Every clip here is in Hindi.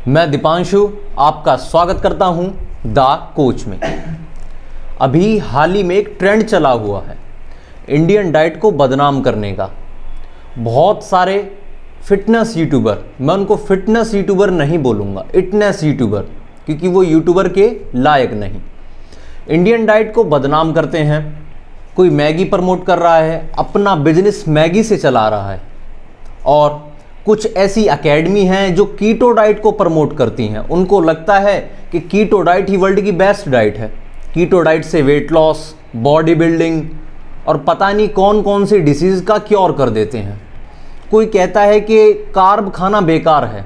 मैं दीपांशु आपका स्वागत करता हूं द कोच में। अभी हाल ही में एक ट्रेंड चला हुआ है इंडियन डाइट को बदनाम करने का। बहुत सारे फिटनेस यूट्यूबर, मैं उनको फिटनेस यूट्यूबर नहीं बोलूँगा, इटनेस यूट्यूबर, क्योंकि वो यूट्यूबर के लायक नहीं, इंडियन डाइट को बदनाम करते हैं। कोई मैगी प्रमोट कर रहा है, अपना बिजनेस मैगी से चला रहा है, और कुछ ऐसी एकेडमी हैं जो कीटो डाइट को प्रमोट करती हैं। उनको लगता है कि कीटो डाइट ही वर्ल्ड की बेस्ट डाइट है। कीटो डाइट से वेट लॉस, बॉडी बिल्डिंग और पता नहीं कौन कौन सी डिसीज़ का क्योर कर देते हैं। कोई कहता है कि कार्ब खाना बेकार है,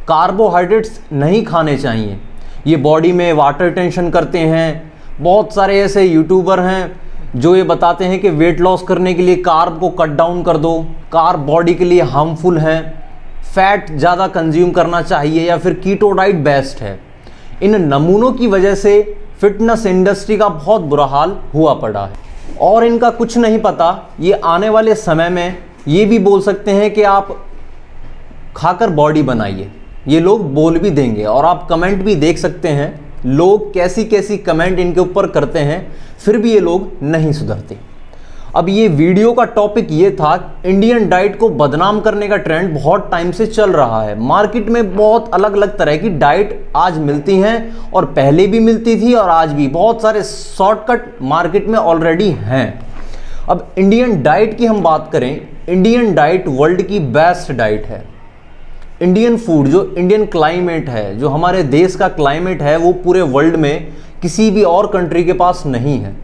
कार्बोहाइड्रेट्स नहीं खाने चाहिए, ये बॉडी में वाटर टेंशन करते हैं। बहुत सारे ऐसे यूट्यूबर हैं जो ये बताते हैं कि वेट लॉस करने के लिए कार्ब को कट डाउन कर दो, कार्ब बॉडी के लिए हार्मफुल हैं, फैट ज़्यादा कंज्यूम करना चाहिए, या फिर कीटो डाइट बेस्ट है। इन नमूनों की वजह से फिटनेस इंडस्ट्री का बहुत बुरा हाल हुआ पड़ा है, और इनका कुछ नहीं पता ये आने वाले समय में ये भी बोल सकते हैं कि आप खाकर बॉडी बनाइए। ये लोग बोल भी देंगे, और आप कमेंट भी देख सकते हैं लोग कैसी कैसी कमेंट इनके ऊपर करते हैं, फिर भी ये लोग नहीं सुधरते। अब ये वीडियो का टॉपिक ये था, इंडियन डाइट को बदनाम करने का ट्रेंड बहुत टाइम से चल रहा है। मार्केट में बहुत अलग अलग तरह की डाइट आज मिलती हैं, और पहले भी मिलती थी, और आज भी बहुत सारे शॉर्टकट मार्केट में ऑलरेडी हैं। अब इंडियन डाइट की हम बात करें, इंडियन डाइट वर्ल्ड की बेस्ट डाइट है। इंडियन फूड, जो इंडियन क्लाइमेट है, जो हमारे देश का क्लाइमेट है, वो पूरे वर्ल्ड में किसी भी और कंट्री के पास नहीं है।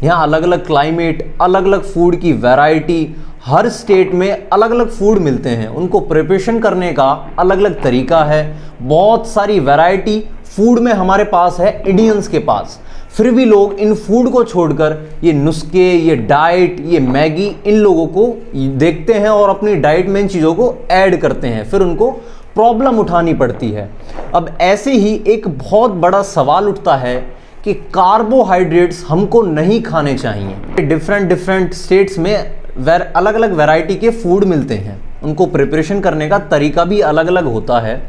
यहाँ अलग अलग क्लाइमेट, अलग अलग फूड की वैरायटी, हर स्टेट में अलग अलग फूड मिलते हैं, उनको प्रिपरेशन करने का अलग अलग तरीका है। बहुत सारी वैरायटी फूड में हमारे पास है, इंडियंस के पास। फिर भी लोग इन फूड को छोड़कर ये नुस्खे, ये डाइट, ये मैगी, इन लोगों को देखते हैं और अपनी डाइट में इन चीज़ों को ऐड करते हैं, फिर उनको प्रॉब्लम उठानी पड़ती है। अब ऐसे ही एक बहुत बड़ा सवाल उठता है कि कार्बोहाइड्रेट्स हमको नहीं खाने चाहिए। डिफरेंट स्टेट्स में अलग अलग वैरायटी के फूड मिलते हैं, उनको प्रिपरेशन करने का तरीका भी अलग अलग होता है।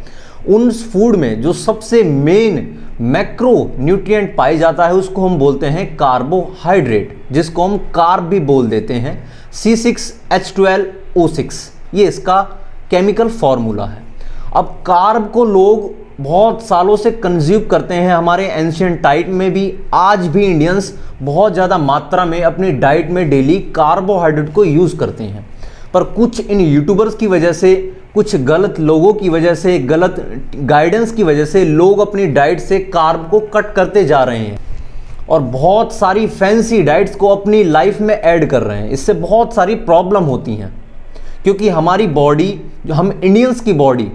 उन फूड में जो सबसे मेन मैक्रो न्यूट्रिएंट पाई जाता है उसको हम बोलते हैं कार्बोहाइड्रेट, जिसको हम कार्ब भी बोल देते हैं। C6H12O6 ये इसका केमिकल फॉर्मूला है। अब कार्ब को लोग बहुत सालों से कंज्यूम करते हैं, हमारे एंशिएंट डाइट में भी आज भी इंडियंस बहुत ज़्यादा मात्रा में अपनी डाइट में डेली कार्बोहाइड्रेट को यूज़ करते हैं। पर कुछ इन यूट्यूबर्स की वजह से, कुछ गलत लोगों की वजह से, गलत गाइडेंस की वजह से लोग अपनी डाइट से कार्ब को कट करते जा रहे हैं, और बहुत सारी फैंसी डाइट्स को अपनी लाइफ में ऐड कर रहे हैं। इससे बहुत सारी प्रॉब्लम होती हैं, क्योंकि हमारी बॉडी, जो हम इंडियंस की बॉडी,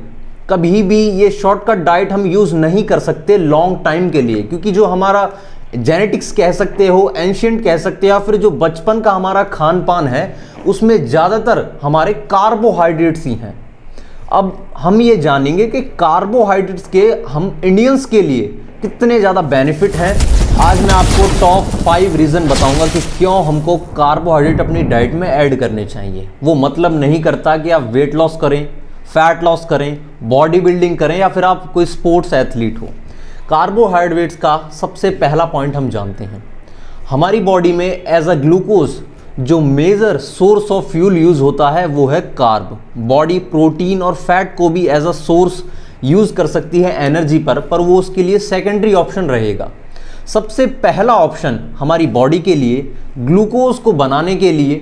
कभी भी ये शॉर्टकट डाइट हम यूज़ नहीं कर सकते लॉन्ग टाइम के लिए, क्योंकि जो हमारा जेनेटिक्स कह सकते हो, एंशिएंट कह सकते हो, या फिर जो बचपन का हमारा खान पान है, उसमें ज़्यादातर हमारे कार्बोहाइड्रेट्स ही हैं। अब हम ये जानेंगे कि कार्बोहाइड्रेट्स के हम इंडियंस के लिए कितने ज़्यादा बेनिफिट हैं। आज मैं आपको टॉप 5 रीज़न बताऊंगा कि क्यों हमको कार्बोहाइड्रेट अपनी डाइट में ऐड करने चाहिए। वो मतलब नहीं करता कि आप वेट लॉस करें, फैट लॉस करें, बॉडी बिल्डिंग करें, या फिर आप कोई स्पोर्ट्स एथलीट हो। कार्बोहाइड्रेट्स का सबसे पहला पॉइंट हम जानते हैं, हमारी बॉडी में एज अ ग्लूकोज जो major source of fuel use होता है वो है कार्ब। बॉडी प्रोटीन और फैट को भी एज अ सोर्स यूज़ कर सकती है एनर्जी पर वो उसके लिए सेकेंडरी ऑप्शन रहेगा। सबसे पहला ऑप्शन हमारी बॉडी के लिए ग्लूकोज को बनाने के लिए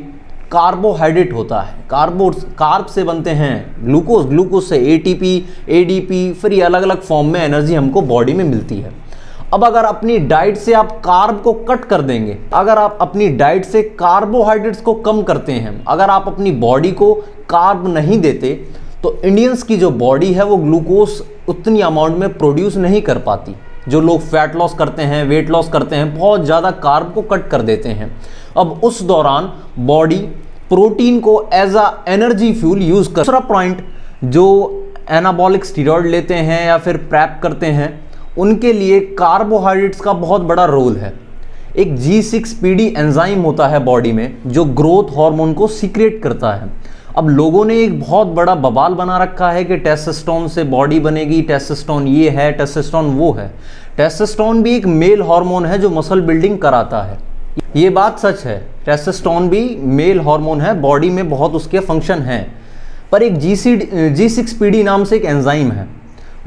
कार्बोहाइड्रेट होता है। कार्ब से बनते हैं ग्लूकोज से एटीपी, एडीपी, फिर ये अलग अलग फॉर्म में एनर्जी हमको बॉडी में मिलती है। अब अगर अपनी डाइट से आप कार्ब को कट कर देंगे, अगर आप अपनी डाइट से कार्बोहाइड्रेट्स को कम करते हैं, अगर आप अपनी बॉडी को कार्ब नहीं देते, तो इंडियंस की जो बॉडी है वो ग्लूकोज उतनी अमाउंट में प्रोड्यूस नहीं कर पाती। जो लोग फैट लॉस करते हैं, वेट लॉस करते हैं, बहुत ज़्यादा कार्ब को कट कर देते हैं। अब उस दौरान बॉडी प्रोटीन को as a energy fuel use कर। दूसरा पॉइंट, जो एनाबॉलिक स्टीरॉयड लेते हैं या फिर प्रैप करते हैं, उनके लिए कार्बोहाइड्रेट्स का बहुत बड़ा रोल है। एक G6PD एंजाइम होता है बॉडी में जो ग्रोथ हार्मोन को सीक्रेट करता है। अब लोगों ने एक बहुत बड़ा बवाल बना रखा है कि टेस्टोस्टेरोन से बॉडी बनेगी, टेस्टोस्टेरोन ये है, टेस्टोस्टेरोन वो है। टेस्टोस्टेरोन भी एक मेल हार्मोन है जो मसल बिल्डिंग कराता है, ये बात सच है। टेस्टोस्टेरोन भी मेल हार्मोन है, बॉडी में बहुत उसके फंक्शन हैं। पर एक G6PD नाम से एक एंजाइम है,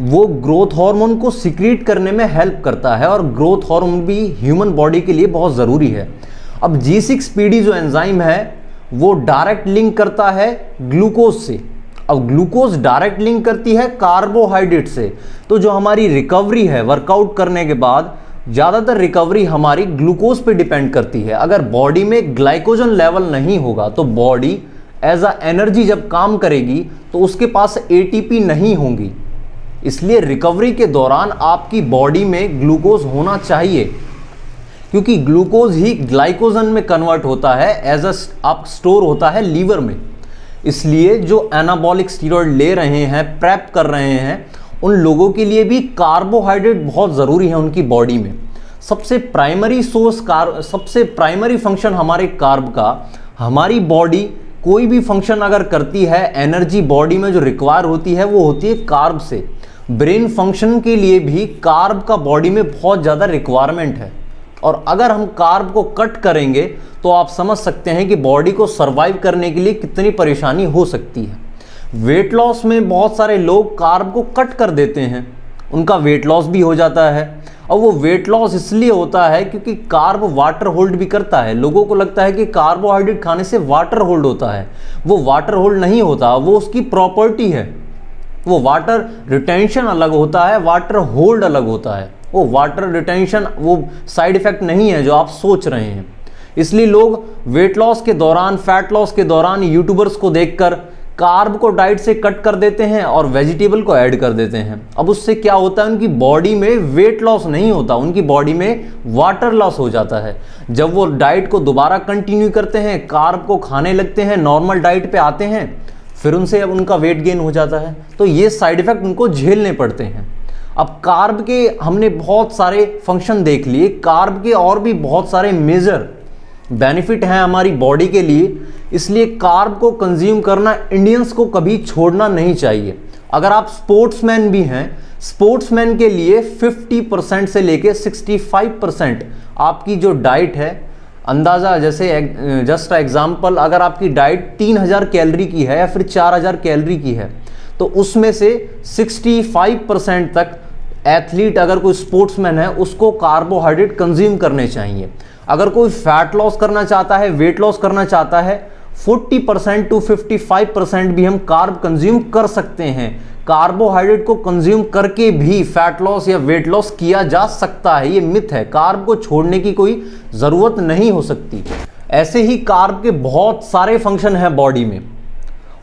वो ग्रोथ हार्मोन को सिक्रीट करने में हेल्प करता है और ग्रोथ हार्मोन भी ह्यूमन बॉडी के लिए बहुत ज़रूरी है। अब G6PD जो एंजाइम है वो डायरेक्ट लिंक करता है ग्लूकोज से। अब ग्लूकोज डायरेक्ट लिंक करती है कार्बोहाइड्रेट से। तो जो हमारी रिकवरी है वर्कआउट करने के बाद, ज़्यादातर रिकवरी हमारी ग्लूकोज पे डिपेंड करती है। अगर बॉडी में ग्लाइकोजन लेवल नहीं होगा तो बॉडी एज अ एनर्जी जब काम करेगी तो उसके पास ATP नहीं होंगी। इसलिए रिकवरी के दौरान आपकी बॉडी में ग्लूकोज होना चाहिए, क्योंकि ग्लूकोज ही ग्लाइकोजन में कन्वर्ट होता है, एज अ स्टोर होता है लीवर में। इसलिए जो एनाबॉलिक स्टीरॉयड ले रहे हैं, प्रेप कर रहे हैं, उन लोगों के लिए भी कार्बोहाइड्रेट बहुत ज़रूरी है उनकी बॉडी में। सबसे प्राइमरी फंक्शन हमारे कार्ब का, हमारी बॉडी कोई भी फंक्शन अगर करती है, एनर्जी बॉडी में जो रिक्वायर होती है वो होती है कार्ब से। ब्रेन फंक्शन के लिए भी कार्ब का बॉडी में बहुत ज़्यादा रिक्वायरमेंट है, और अगर हम कार्ब को कट करेंगे तो आप समझ सकते हैं कि बॉडी को सरवाइव करने के लिए कितनी परेशानी हो सकती है। वेट लॉस में बहुत सारे लोग कार्ब को कट कर देते हैं, उनका वेट लॉस भी हो जाता है। और वो वेट लॉस इसलिए होता है क्योंकि कार्ब वाटर होल्ड भी करता है। लोगों को लगता है कि कार्बोहाइड्रेट खाने से वाटर होल्ड होता है, वो वाटर होल्ड नहीं होता, वो उसकी प्रॉपर्टी है। वो वाटर रिटेंशन अलग होता है, वाटर होल्ड अलग होता है। वो वाटर रिटेंशन वो साइड इफेक्ट नहीं है जो आप सोच रहे हैं। इसलिए लोग वेट लॉस के दौरान, फैट लॉस के दौरान यूट्यूबर्स को देखकर कार्ब को डाइट से कट कर देते हैं और वेजिटेबल को ऐड कर देते हैं। अब उससे क्या होता है, उनकी बॉडी में वेट लॉस नहीं होता, उनकी बॉडी में वाटर लॉस हो जाता है। जब वो डाइट को दोबारा कंटिन्यू करते हैं, कार्ब को खाने लगते हैं, नॉर्मल डाइट पे आते हैं, फिर उनसे अब उनका वेट गेन हो जाता है। तो ये साइड इफेक्ट उनको झेलने पड़ते हैं। अब कार्ब के हमने बहुत सारे फंक्शन देख लिए, कार्ब के और भी बहुत सारे मेजर बेनिफिट हैं हमारी बॉडी के लिए। इसलिए कार्ब को कंज्यूम करना इंडियंस को कभी छोड़ना नहीं चाहिए। अगर आप स्पोर्ट्समैन भी हैं, स्पोर्ट्समैन के लिए 50% से लेके 65% आपकी जो डाइट है, अंदाज़ा जैसे जस्ट एग्जांपल, अगर आपकी डाइट 3000 कैलोरी की है या फिर 4000 कैलोरी की है, तो उसमें से 65% तक एथलीट, अगर कोई स्पोर्ट्समैन है, उसको कार्बोहाइड्रेट कंज्यूम करने चाहिए। अगर कोई फैट लॉस करना चाहता है, वेट लॉस करना चाहता है, 40% to 55% भी हम कार्ब कंज्यूम कर सकते हैं। कार्बोहाइड्रेट को कंज्यूम करके भी फैट लॉस या वेट लॉस किया जा सकता है, ये मिथ है। कार्ब को छोड़ने की कोई ज़रूरत नहीं हो सकती। ऐसे ही कार्ब के बहुत सारे फंक्शन हैं बॉडी में,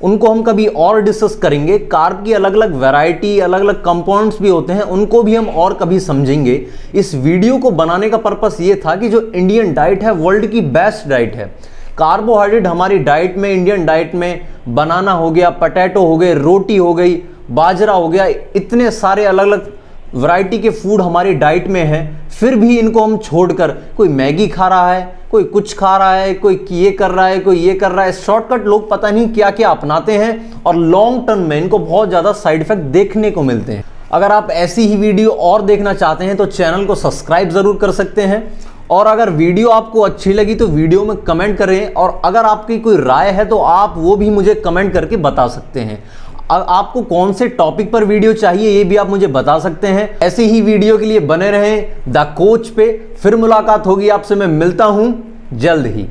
उनको हम कभी और डिस्कस करेंगे। कार्ब की अलग अलग वैरायटी, अलग अलग कंपाउंड्स भी होते हैं, उनको भी हम और कभी समझेंगे। इस वीडियो को बनाने का पर्पस ये था कि जो इंडियन डाइट है वर्ल्ड की बेस्ट डाइट है। कार्बोहाइड्रेट हमारी डाइट में, इंडियन डाइट में बनाना हो गया, पोटैटो हो गए, रोटी हो गई, बाजरा हो गया, इतने सारे अलग अलग वैरायटी के फूड हमारी डाइट में हैं। फिर भी इनको हम छोड़कर कोई मैगी खा रहा है, कोई कुछ खा रहा है, कोई ये कर रहा है, कोई ये कर रहा है। शॉर्टकट लोग पता नहीं क्या क्या अपनाते हैं और लॉन्ग टर्म में इनको बहुत ज़्यादा साइड इफेक्ट देखने को मिलते हैं। अगर आप ऐसी ही वीडियो और देखना चाहते हैं तो चैनल को सब्सक्राइब ज़रूर कर सकते हैं। और अगर वीडियो आपको अच्छी लगी तो वीडियो में कमेंट करें, और अगर आपकी कोई राय है तो आप वो भी मुझे कमेंट करके बता सकते हैं। आपको कौन से टॉपिक पर वीडियो चाहिए ये भी आप मुझे बता सकते हैं। ऐसे ही वीडियो के लिए बने रहें द कोच पे। फिर मुलाकात होगी आपसे, मैं मिलता हूं जल्द ही।